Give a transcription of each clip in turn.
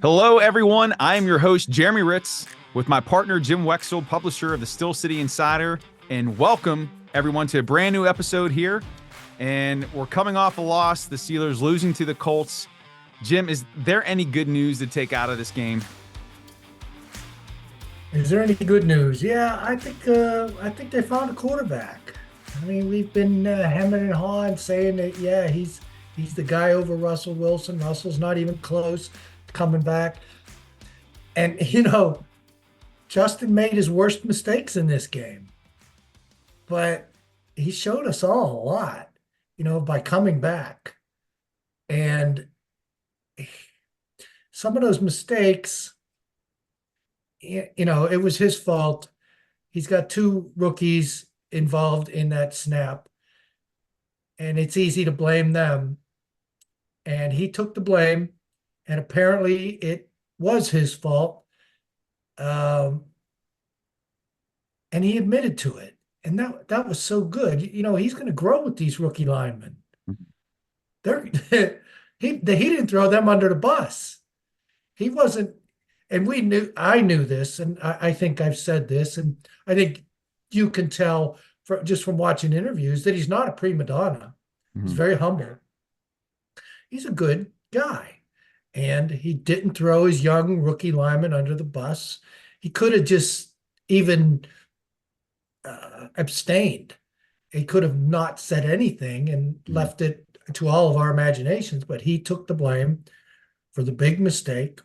Hello, everyone. I am your host, Jeremy Ritz, with my partner, Jim Wexell, publisher of the Steel City Insider. And welcome, everyone, to a brand new episode here. And we're coming off a loss, the Steelers losing to the Colts. Jim, is there any good news to take out of this game? Is there any good news? Yeah, I think they found a quarterback. I mean, we've been hemming and hawing saying that he's the guy over Russell Wilson. Russell's not even close to coming back. And Justin made his worst mistakes in this game, but he showed us all a lot, by coming back. And some of those mistakes, it was his fault. He's got two rookies involved in that snap, and it's easy to blame them. And he took the blame, and apparently it was his fault. And he admitted to it. And that was so good. He's going to grow with these rookie linemen. They're he didn't throw them under the bus. He wasn't. And I knew this, and I think I've said this, and I think you can tell just from watching interviews that he's not a prima donna. He's very humble. He's a good guy, and he didn't throw his young rookie lineman under the bus. He could have just even abstained. He could have not said anything and left it to all of our imaginations, but he took the blame for the big mistake.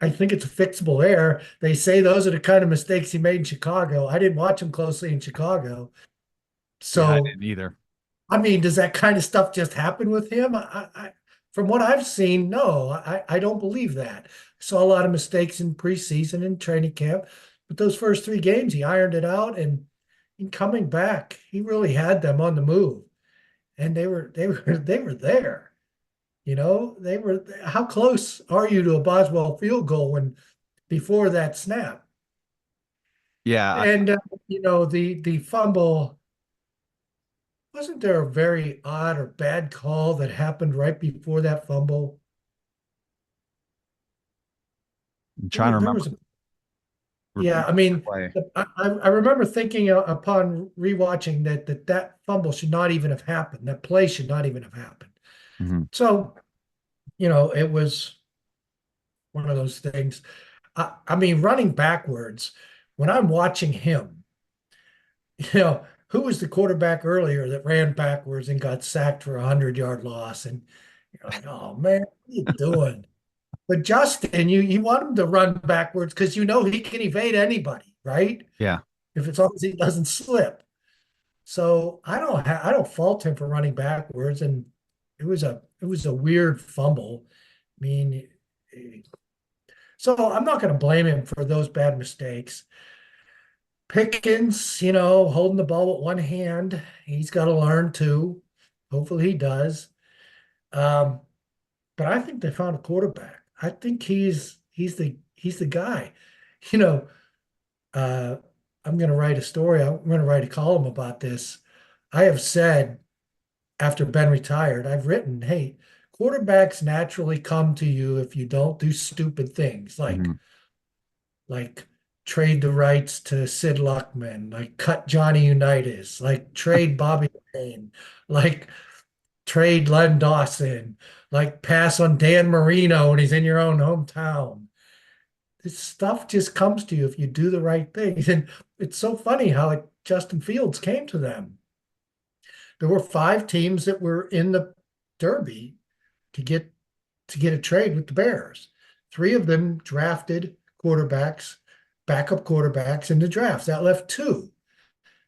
I think it's a fixable error. They say those are the kind of mistakes he made in Chicago. I didn't watch him closely in Chicago. So, Yeah, I didn't either. I mean, does that kind of stuff just happen with him? From what I've seen, no, I don't believe that. I saw a lot of mistakes in preseason and training camp, but those first three games, he ironed it out. And in coming back, he really had them on the move. And they were there. They were. How close are you to a Boswell field goal before that snap? Yeah. And the fumble, wasn't there a very odd or bad call that happened right before that fumble? I'm trying to There remember. was Repeat I mean, play. I remember thinking upon rewatching that fumble should not even have happened. That play should not even have happened. Mhm. So, it was one of those things. I mean, running backwards, when I'm watching him, who was the quarterback earlier that ran backwards and got sacked for a 100-yard loss? And you're like, oh man, what are you doing? But Justin, you want him to run backwards because he can evade anybody, right? Yeah. If it's long as he doesn't slip. So I don't fault him for running backwards, and it was a weird fumble. I mean, so I'm not going to blame him for those bad mistakes. Pickens, holding the ball with one hand, he's got to learn too. Hopefully he does. Um, but I think they found a quarterback. I think he's the guy. You know, uh, I'm going to write a story. I'm going to write a column about this. I have said after Ben retired, I've written, hey, quarterbacks naturally come to you if you don't do stupid things Mhm. like trade the rights to Sid Luckman, like cut Johnny Unitas, like trade Bobby Payne, like trade Len Dawson, like pass on Dan Marino when he's in your own hometown. This stuff just comes to you if you do the right things. And it's so funny how Justin Fields came to them. There were five teams that were in the Derby to get a trade with the Bears. Three of them drafted quarterbacks, backup quarterbacks in the drafts. That left two,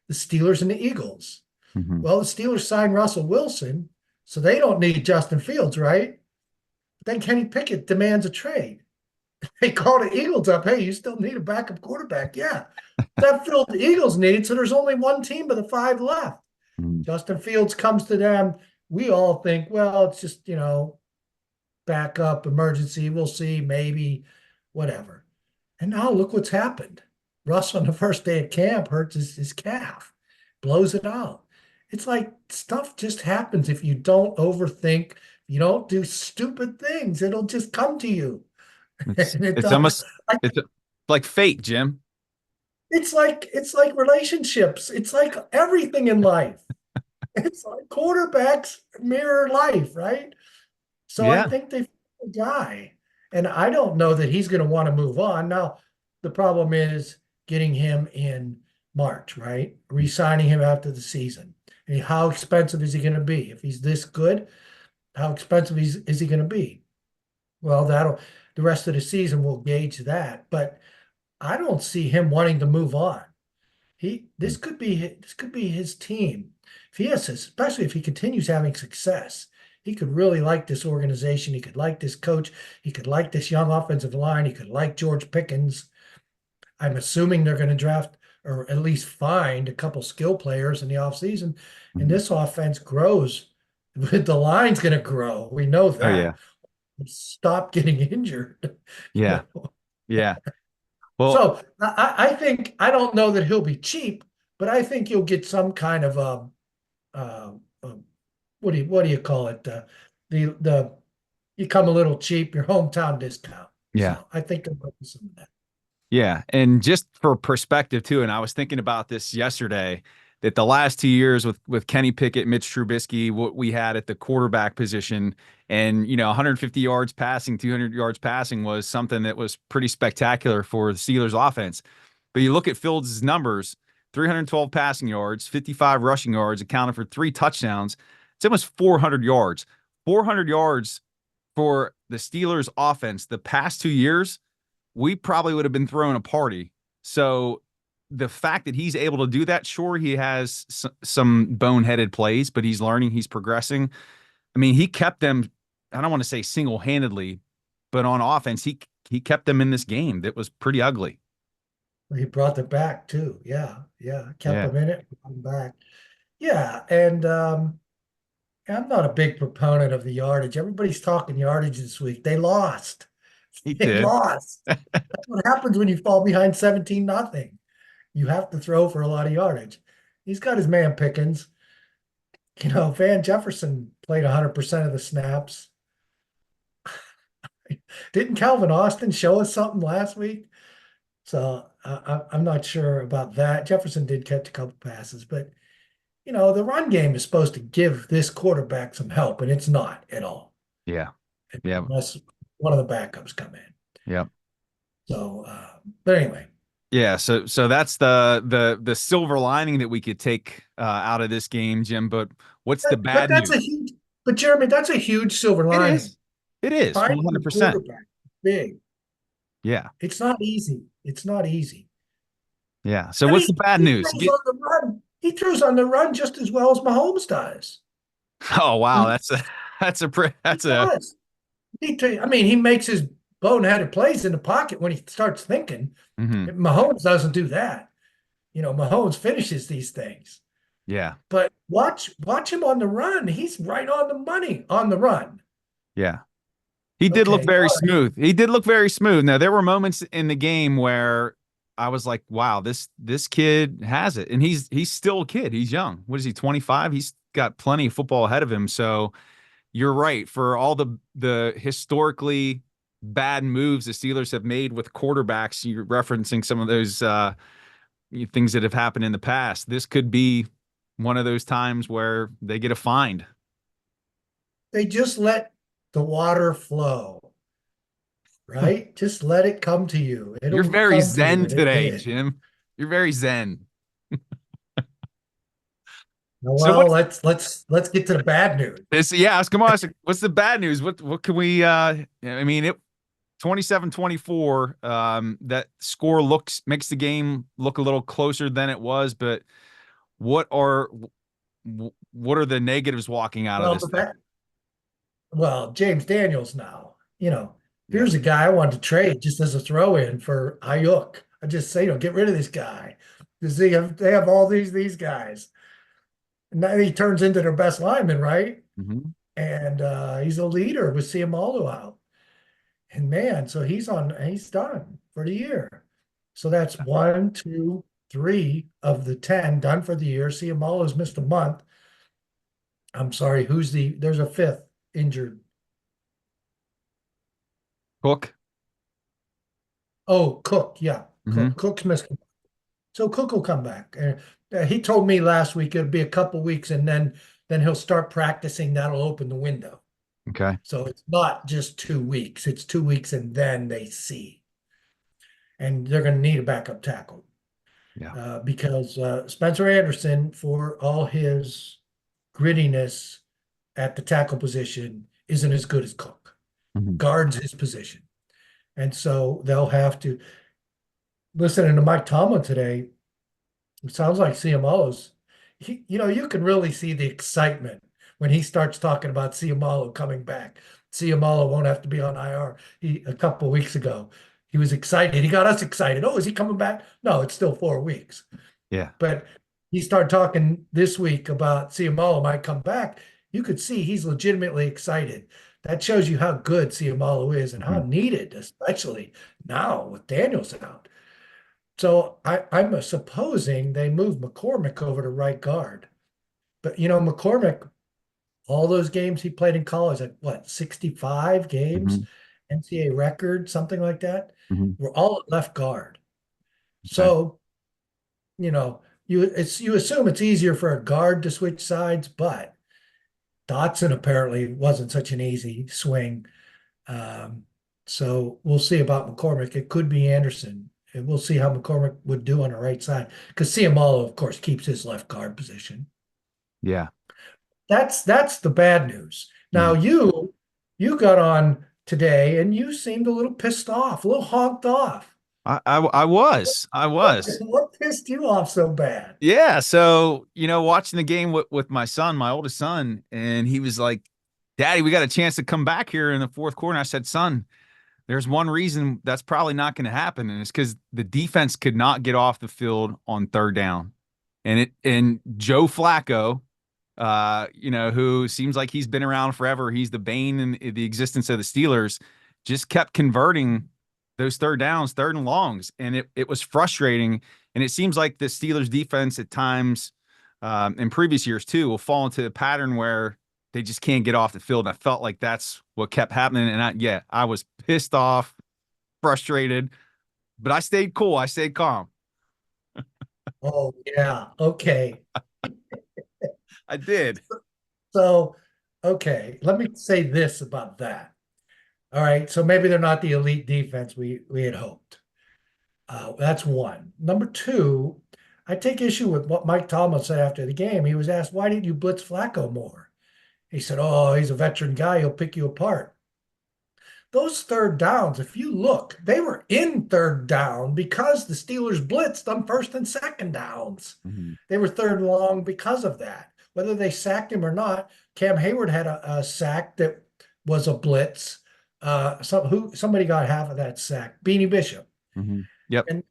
the Steelers and the Eagles. Mhm. Well, the Steelers signed Russell Wilson, so they don't need Justin Fields, right? But then Kenny Pickett demands a trade. They call the Eagles up. Hey, you still need a backup quarterback? Yeah. That filled the Eagles' need, so there's only one team of the five left. Mhm. Justin Fields comes to them. We all think, well, it's just, backup, emergency. We'll see, maybe, whatever. And now look what's happened. Russ on the first day of camp hurts his calf, blows it out. It's like stuff just happens if you don't overthink, if You don't do stupid things. It'll just come to you. It's And it it's does. almost it's like fate, Jim. It's like relationships. It's like everything in life. It's like quarterbacks mirror life, right? So I Yeah. think they found a guy. And I don't know that he's going to want to move on. Now, the problem is getting him in March, right? Re-signing him after the season. And how expensive is he going to be? If he's this good, how expensive is he going to be? Well, the rest of the season will gauge that. But I don't see him wanting to move on. This could be his team. If he has, especially if he continues having success, he could really like this organization. He could like this coach. He could like this young offensive line. He could like George Pickens. I'm assuming they're going to draft or at least find a couple skill players in the offseason. And Mhm. this offense grows. The line's going to grow. We know Oh yeah. that. Stop getting injured. You Yeah. know? Yeah. Well, So I think I don't know that he'll be cheap, but I think you'll get some kind of what do you call it? The you come a little cheap, your hometown discount. yeah. So I think there might be some of that. Yeah. And just for perspective too, and I was thinking about this yesterday, that the last 2 years with Kenny Pickett, Mitch Trubisky, what we had at the quarterback position, and 150 yards passing, 200 yards passing was something that was pretty spectacular for the Steelers offense. But you look at Fields' numbers, 312 passing yards, 55 rushing yards, accounted for 3 touchdowns. It's almost 400 yards. 400 yards for the Steelers offense the past 2 years, we probably would have been throwing a party. So the fact that he's able to do that, sure, he has some boneheaded plays, but he's learning, he's progressing. I mean, he kept them, I don't want to say single-handedly, but on offense, he kept them in this game that was pretty ugly. He brought them back too. Yeah, yeah. Kept Yeah, them in it, brought them back. Yeah, and I'm not a big proponent of the yardage. Everybody's talking yardage this week. They lost. he They did. lost. That's what happens when you fall behind 17-0. You have to throw for a lot of yardage. He's got his man Pickens. Van Jefferson played 100% of the snaps. Didn't Calvin Austin show us something last week? So I'm not sure about that. Jefferson did catch a couple passes, but the run game is supposed to give this quarterback some help, and it's not at all, Yeah, yeah, unless one of the backups come in. yeah. So, but anyway, Yeah, so that's the silver lining that we could take out of this game, Jim. But what's the but bad that's news? a huge, but Jeremy, that's a huge silver It lining. is. It is Finding a 100%. quarterback, big. Yeah. It's not easy. It's not easy. Yeah. So And what's he, the bad he news? throws on the run. He throws on the run just as well as Mahomes does. Oh wow, And that's a he that's a does. I mean, he makes his boneheaded plays in the pocket when he starts thinking. mhm. Mahomes doesn't do that. Mahomes finishes these things. Yeah. But watch him on the run. He's right on the money on the run. Yeah. He did look Okay. very All right. smooth. He did look very smooth. Now there were moments in the game where I was like, wow, this kid has it. And he's still a kid. He's young. What is he, 25? He's got plenty of football ahead of him. So you're right. For all the historically bad moves the Steelers have made with quarterbacks, you're referencing some of those things that have happened in the past. This could be one of those times where they get a find. They just let the water flow, right? Just let it come to you. You're It'll very come to you. zen And it today, did. Jim. You're very zen. So Well, what's let's get to the bad news. this? Yeah, I was come on. What's the bad news? What can we I mean, it 27-24, that score makes the game look a little closer than it was, but what are what are the negatives walking out of Well, this thing? James Daniels now, Yeah. here's a guy I wanted to trade just as a throw in for Ayuk. I just say, get rid of this guy. Because they have all these guys. And now he turns into their best lineman, right? Hmm. And he's a leader with Siamalu out. And man, so he's done for the year. So that's one, two, three of the 10 done for the year. Siamalu's missed a month. I'm sorry, there's a fifth injured Cook. Oh, Cook, yeah, Hmm. Cook's missing. So Cook will come back. He told me last week it'll be a couple weeks, and then he'll start practicing. That'll open the window. Okay. So it's not just 2 weeks. It's 2 weeks, and then they see, and they're going to need a backup tackle Yeah. because Spencer Anderson, for all his grittiness at the tackle position, isn't as good as Cook. Hmm. Guards his position, and so they'll have to. Listening to Mike Tomlin today, it sounds like CMOs. You can really see the excitement when he starts talking about Ciamalo coming back. Ciamalo won't have to be on IR. A couple of weeks ago, he was excited. He got us excited. Oh, is he coming back? No, it's still 4 weeks. Yeah. But he started talking this week about Ciamalo might come back. You could see he's legitimately excited. That shows you how good Ciamalo is and how Hmm. needed, especially now with Daniels out. So I'm supposing they moved McCormick over to right guard. But McCormick, all those games he played in college, like what, 65 games, Hmm. NCAA record, something like that, Hmm. were all at left guard. Okay. So, you assume it's easier for a guard to switch sides, but Dotson apparently wasn't such an easy swing. Um, so we'll see about McCormick. It could be Anderson. And we'll see how McCormick would do on the right side. Because Ciamalo, of course, keeps his left guard position. Yeah. That's the bad news. Now Hmm. you got on today and you seemed a little pissed off, a little honked off. I was. What pissed you off so bad? Yeah. So, watching the game with my son, my oldest son, and he was like, Daddy, we got a chance to come back here in the fourth quarter. And I said, Son, there's one reason that's probably not going to happen, and it's because the defense could not get off the field on third down. And Joe Flacco, who seems like he's been around forever, he's the bane in the existence of the Steelers, just kept converting those third downs, third and longs, and it was frustrating. And it seems like the Steelers defense at times, in previous years too, will fall into a pattern where they just can't get off the field. And I felt like that's what kept happening. And I was pissed off, frustrated, but I stayed cool. I stayed calm. Oh yeah. Okay. I did. So, okay, let me say this about that. All right, so maybe they're not the elite defense we had hoped. That's one. Number two, I take issue with what Mike Tomlin said after the game. He was asked, "Why didn't you blitz Flacco more?" He said, "Oh, he's a veteran guy. He'll pick you apart." Those third downs, if you look, they were in third down because the Steelers blitzed on first and second downs. Mhm. They were third and long because of that. Whether they sacked him or not, Cam Hayward had a sack that was a blitz. Somebody got half of that sack, Beanie Bishop. Mhm. Yep. And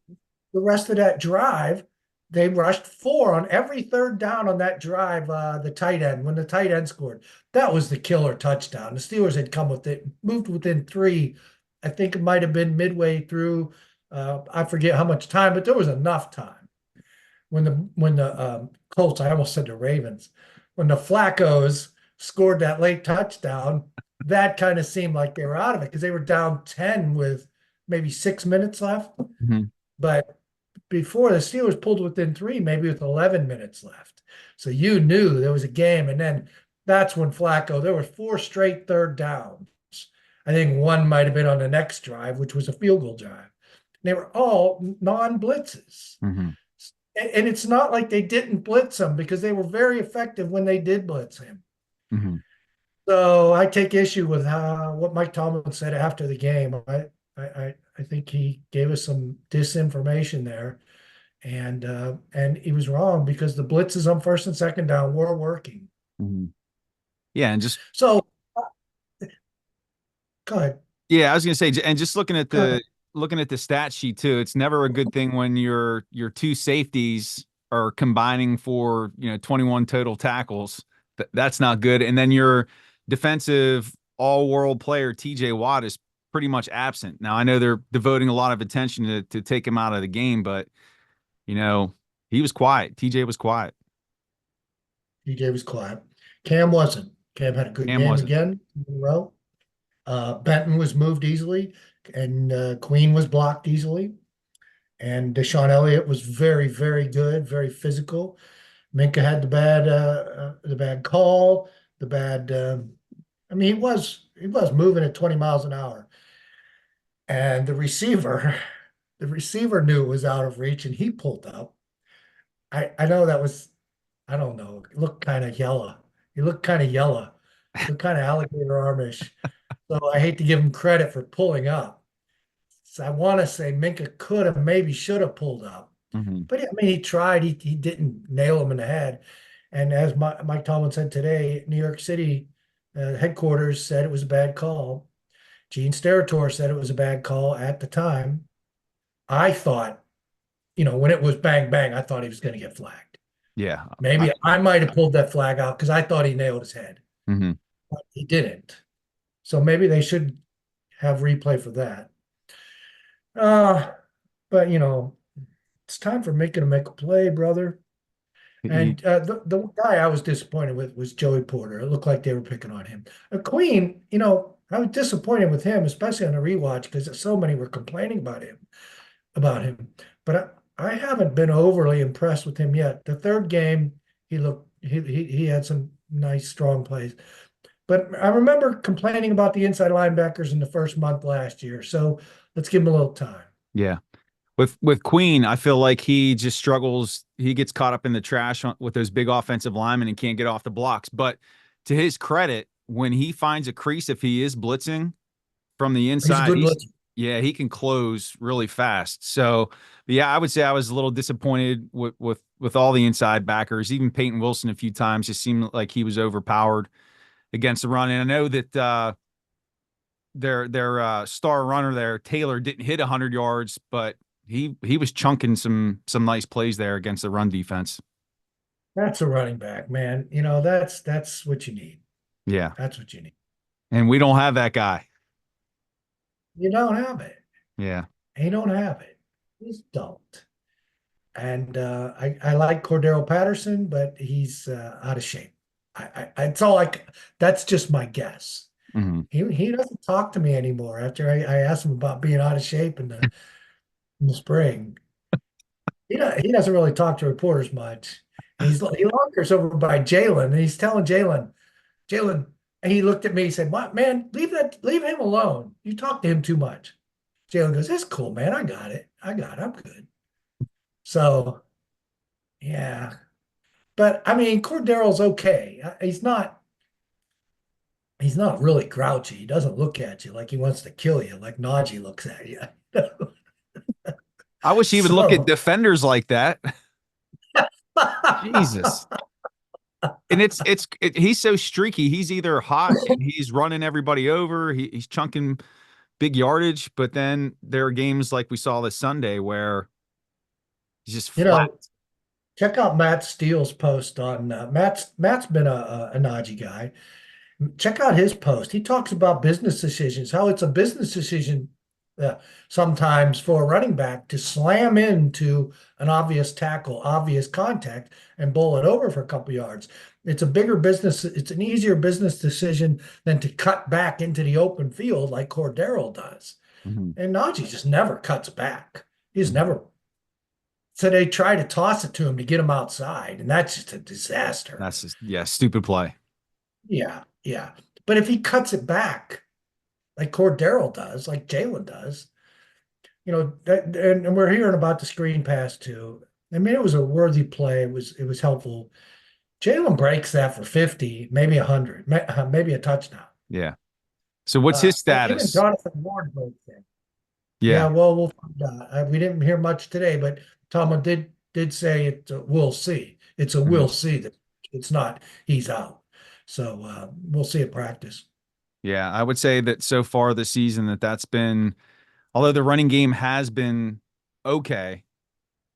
the rest of that drive, they rushed four on every third down on that drive. The tight end, when the tight end scored, that was the killer touchdown. The Steelers had come with it, moved within three. I think it might have been midway through. I forget how much time, but there was enough time when the Colts. I almost said the Ravens. When the Flaccos scored that late touchdown, that kind of seemed like they were out of it because they were down 10 with maybe 6 minutes left. Mhm. But before the Steelers pulled within three, maybe with 11 minutes left. So you knew there was a game. And then that's when Flacco, there were four straight third downs. I think one might have been on the next drive, which was a field goal drive. They were all non-blitzes. Mhm. And it's not like they didn't blitz him because they were very effective when they did blitz him. Mhm. So I take issue with what Mike Tomlin said after the game. I think he gave us some disinformation there, and he was wrong because the blitzes on first and second down were working. Mhm. Yeah, and just So go ahead, yeah, I was gonna say, and just looking at go ahead. the stat sheet too, it's never a good thing when your two safeties are combining for 21 total tackles. That's not good. And then your defensive all-world player TJ Watt is pretty much absent. Now I know they're devoting a lot of attention to take him out of the game, but you know he was quiet. TJ was quiet. DJ was quiet. Cam wasn't. Cam had a good Cam game wasn't. again in a row. Benton was moved easily, and Queen was blocked easily. And Deshaun Elliott was very, very good, very physical. Minka had the bad call, the bad. I mean, he was moving at 20 miles an hour, and the receiver knew it was out of reach, and he pulled up. I know that was, I don't know, it looked kind of yellow. He looked kind of yellow, looked kind of alligator armish. So I hate to give him credit for pulling up. So I want to say Minka could have, maybe should have pulled up. Hmm. But I mean, he tried. He didn't nail him in the head. And as Mike Tomlin said today, New York City headquarters said it was a bad call. Gene Steratore said it was a bad call at the time. I thought, when it was bang bang, I thought he was going to get flagged. Yeah. Maybe I might have pulled that flag out because I thought he nailed his head. Mhm. But he didn't. So maybe they should have replay for that. But it's time for Minka to make a play, brother. He- And the guy I was disappointed with was Joey Porter. It looked like they were picking on him. Queen, I was disappointed with him, especially on the rewatch, because so many were complaining about him. But I haven't been overly impressed with him yet. The third game, he had some nice strong plays. But I remember complaining about the inside linebackers in the first month last year. So let's give him a little time. yeah. With Queen, I feel like he just struggles. He gets caught up in the trash with those big offensive linemen and can't get off the blocks. But to his credit, when he finds a crease, if he is blitzing from the He's a inside, good blitzer. yeah, he can close really fast. So, yeah, I would say I was a little disappointed with all the inside backers. Even Peyton Wilson a few times just seemed like he was overpowered against the run. And I know that their star runner there, Taylor, didn't hit 100 yards, but he was chunking some nice plays there against the run defense. That's a running back, man. That's what you need. Yeah, That's what you need. and we don't have that guy. You don't have it. Yeah, You don't have it. You just don't. And I like Cordero Patterson, but he's out of shape. It's all like that's just my guess. hmm He doesn't talk to me anymore after I asked him about being out of shape in the spring. He doesn't really talk to reporters much. He lonkers over by Jalen, and he's telling Jalen, and he looked at me, he said, "What, man, leave him alone. You talk to him too much." Jalen goes, "It's cool, man. I got it. I'm good." So yeah. But I mean, Cordero's okay. He's not really grouchy. He doesn't look at you like he wants to kill you, like Najee looks at you. I wish he would look at So defenders like that. Jesus. And he's so streaky. He's either hot and he's running everybody over. He's chunking big yardage, but then there are games like we saw this Sunday where he's just you flat. know, check out Matt Steele's post on Matt's been a Najee guy. Check out his post. He talks about business decisions, how it's a business decision uh, sometimes for a running back to slam into an obvious tackle, obvious contact, and bowl it over for a couple yards. It's a bigger business. It's an easier business decision than to cut back into the open field like Cordero does. Mhm. And Najee just never cuts back. He's Mhm. never. So they try to toss it to him to get him outside, and that's just a disaster. That's just, yeah, stupid play. Yeah, yeah. But if he cuts it back, like Cordero does, like Jalen does, and we're hearing about the screen pass too. I mean, it was a worthy play. It was helpful. Jalen breaks that for 50, maybe 100, maybe a touchdown. Yeah. So what's his Even status? Jonathan Ward breaks it. Yeah. Yeah, well, we'll find out. We didn't hear much today, but Tomlin did say it. We'll see. It's a Mhm. we'll see that it's not he's out. So we'll see at practice. Yeah. I would say that so far this season that's been, although the running game has been okay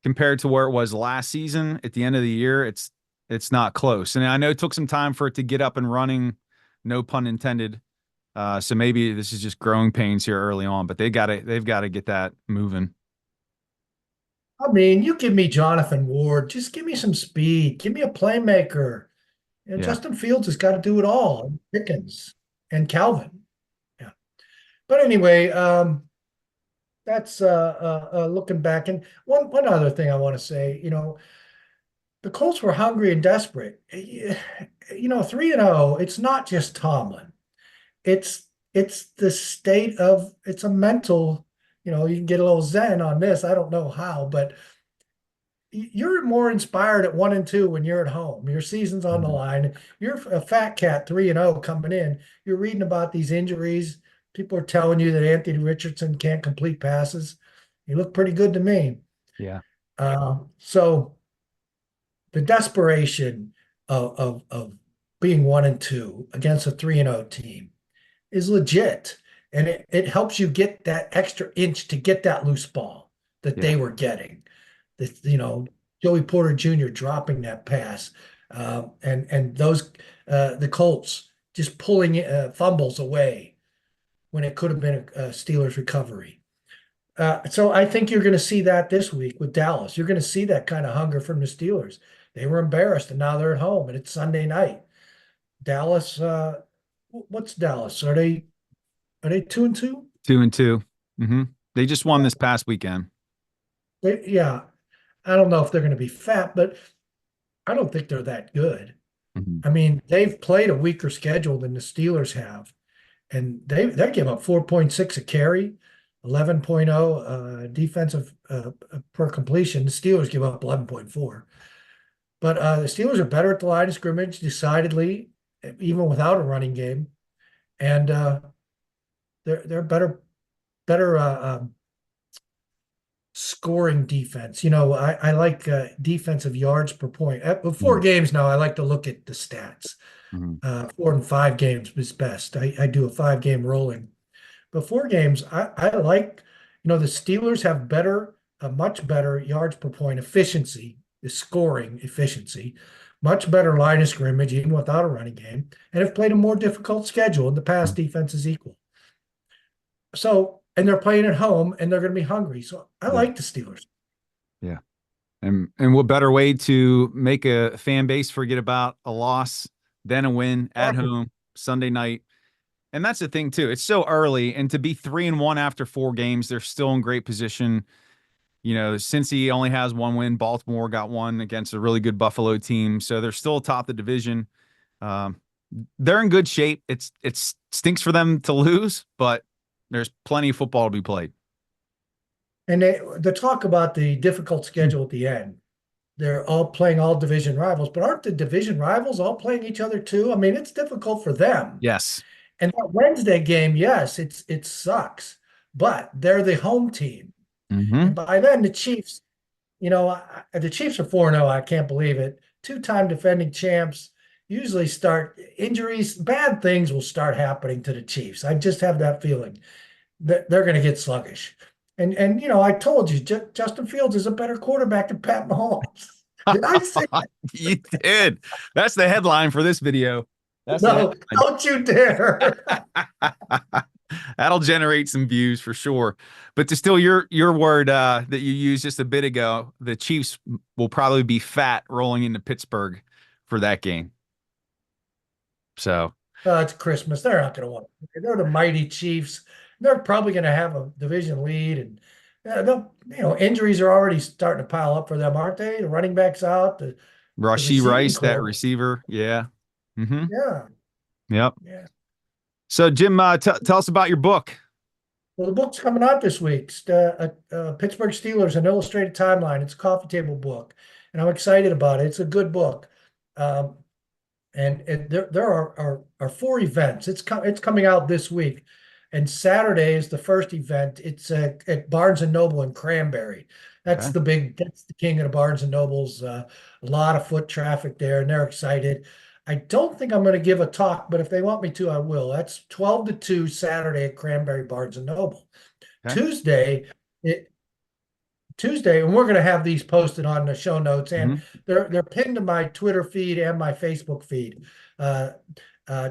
compared to where it was last season at the end of the year, it's not close. And I know it took some time for it to get up and running, no pun intended. So maybe this is just growing pains here early on, but they've got to get that moving. I mean, you give me Jonathan Ward, just give me some speed, give me a playmaker. And Yeah. Justin Fields has got to do it all. And Pickens and Calvin. Yeah. But anyway, that's looking back. And one other thing I want to say, the Colts were hungry and desperate. 3-0, it's not just Tomlin. It's the state of it's a mental, you can get a little zen on this. I don't know how, but you're more inspired at 1-2 when you're at home. Your season's on the Mhm. line. You're a fat cat 3-0 coming in. You're reading about these injuries. People are telling you that Anthony Richardson can't complete passes. You look pretty good to me. Yeah. So the desperation of being 1-2 against a 3-0 team is legit. And it helps you get that extra inch to get that loose ball that Yeah. they were getting. Joey Porter Jr. dropping that pass, and those the Colts just pulling fumbles away when it could have been a Steelers recovery. So I think you're going to see that this week with Dallas. You're going to see that kind of hunger from the Steelers. They were embarrassed, and now they're at home, and it's Sunday night. Dallas, what's Dallas? Are they 2-2? 2-2. They just won this past weekend. Yeah, I don't know if they're going to be fat, but I don't think they're that good. Mhm. I mean, they've played a weaker schedule than the Steelers have, and they give up 4.6 a carry, 11.0 defensive per completion. The Steelers give up 11.4. But the Steelers are better at the line of scrimmage, decidedly, even without a running game, and they're better scoring defense. I like defensive yards per point. At 4 games now, I like to look at the stats. Mhm. 4 and 5 games is best. I do a 5 game rolling. But 4 games, I like, the Steelers have much better yards per point efficiency, the scoring efficiency, much better line of scrimmage, even without a running game, and have played a more difficult schedule. In the past, Mhm. defense is equal. So, and they're playing at home and they're going to be hungry. So I Yeah. like the Steelers. Yeah. And what better way to make a fan base forget about a loss than a win at Exactly. home Sunday night? And that's the thing too. It's so early, and to be 3-1 after 4 games, they're still in great position. Cincy only has one win. Baltimore got one against a really good Buffalo team, so they're still atop the division. Um, they're in good shape. It stinks for them to lose, but there's plenty of football to be played. And the talk about the difficult schedule at the end, they're all playing all division rivals, but aren't the division rivals all playing each other too? I mean, it's difficult for them. Yes. And that Wednesday game, yes, it sucks, but they're the home team. And Hmm. by then, the Chiefs, the Chiefs are 4-0. I can't believe it. Two-time defending champs usually start injuries, bad things will start happening to the Chiefs. I just have that feeling that they're going to get sluggish. And I told you, Justin Fields is a better quarterback than Pat Mahomes. Did I say that? You did. That's the headline for this video. That's the No, headline. don't you dare. That'll generate some views for sure. But to steal your word that you used just a bit ago, the Chiefs will probably be fat rolling into Pittsburgh for that game. So It's Christmas. They're not going to want to. They're the mighty Chiefs. They're probably going to have a division lead, and injuries are already starting to pile up for them, aren't they? The running backs out, the Rashi receiving Rice, that core. receiver, yeah. Mm-hmm. Yeah, Yep. yeah. So Jim, tell us about your book. Well, the book's coming out this week. It's Pittsburgh Steelers, an illustrated timeline. It's a coffee table book, and I'm excited about it. It's a good book. Um, and there are 4 events. It's coming out this week, and Saturday is the first event. It's at Barnes and Noble in Cranberry. Okay. That's the king of the Barnes and Nobles. A lot of foot traffic there, and they're excited. I don't think I'm going to give a talk, but if they want me to, I will. That's 12 to 2 Saturday at Cranberry Barnes and Noble. Okay. Tuesday, it, Tuesday, and we're going to have these posted on the show notes, and Hmm. they're pinned to my Twitter feed and my Facebook feed. Uh,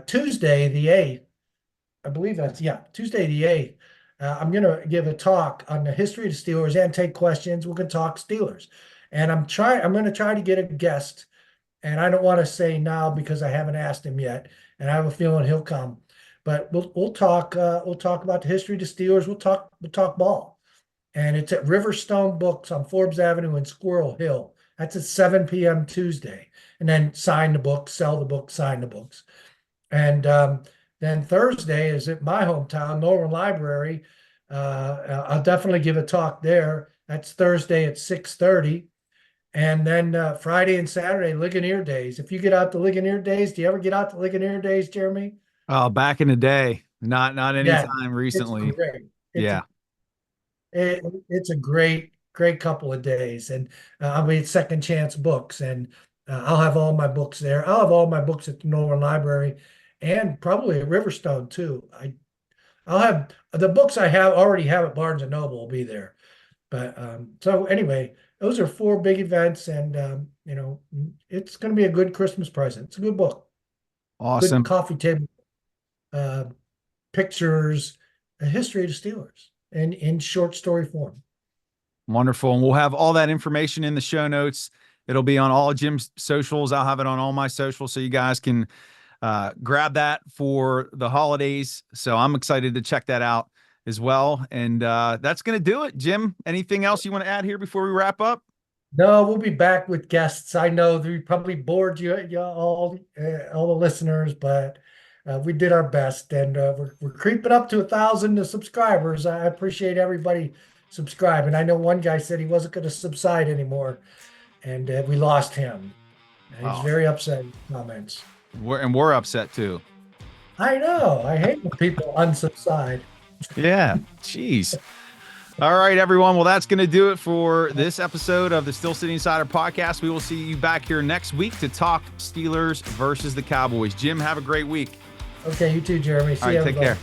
Tuesday the 8th, I believe Tuesday the 8th. I'm going to give a talk on the history of the Steelers and take questions. We're going to talk Steelers, and I'm going to try to get a guest, and I don't want to say now because I haven't asked him yet, and I have a feeling he'll come. But we'll talk about the history of the Steelers. We'll talk ball. And it's at Riverstone Books on Forbes Avenue in Squirrel Hill. That's at 7 p.m. Tuesday. And then sign the books, sell the books, sign the books. And then Thursday is at my hometown, Norman Library. I'll definitely give a talk there. That's Thursday at 6:30. And then Friday and Saturday, Ligonier Days. If you get out to Ligonier Days, do you ever get out to Ligonier Days, Jeremy? Oh, back in the day, not any Yeah, time it's recently. great. Yeah. It's a great couple of days, and I'll be at Second Chance Books, and I'll have all my books there. I'll have all my books at the Norman Library, and probably at Riverstone too. I'll have the books I have already have at Barnes and Noble will be there. But so anyway, those are four big events, and it's going to be a good Christmas present. It's a good book, good Awesome. coffee table, uh, pictures, a history of the Steelers, and in short story form. Wonderful. And we'll have all that information in the show notes. It'll be on all Jim's socials. I'll have it on all my socials so you guys can grab that for the holidays. So I'm excited to check that out as well. And that's going to do it. Jim, anything else you want to add here before we wrap up? No, we'll be back with guests. I know we probably bored you all the listeners, but we did our best, and we're creeping up to 1,000 subscribers. I appreciate everybody subscribing. I know one guy said he wasn't going to subside anymore, and we lost him. And he's very upset in comments. We're upset too. I know. I hate when people unsubside. Yeah. Jeez. All right, everyone. Well, that's going to do it for this episode of the Steel City Insider podcast. We will see you back here next week to talk Steelers versus the Cowboys. Jim, have a great week. Okay, you too, Jeremy. See you. All right, take care.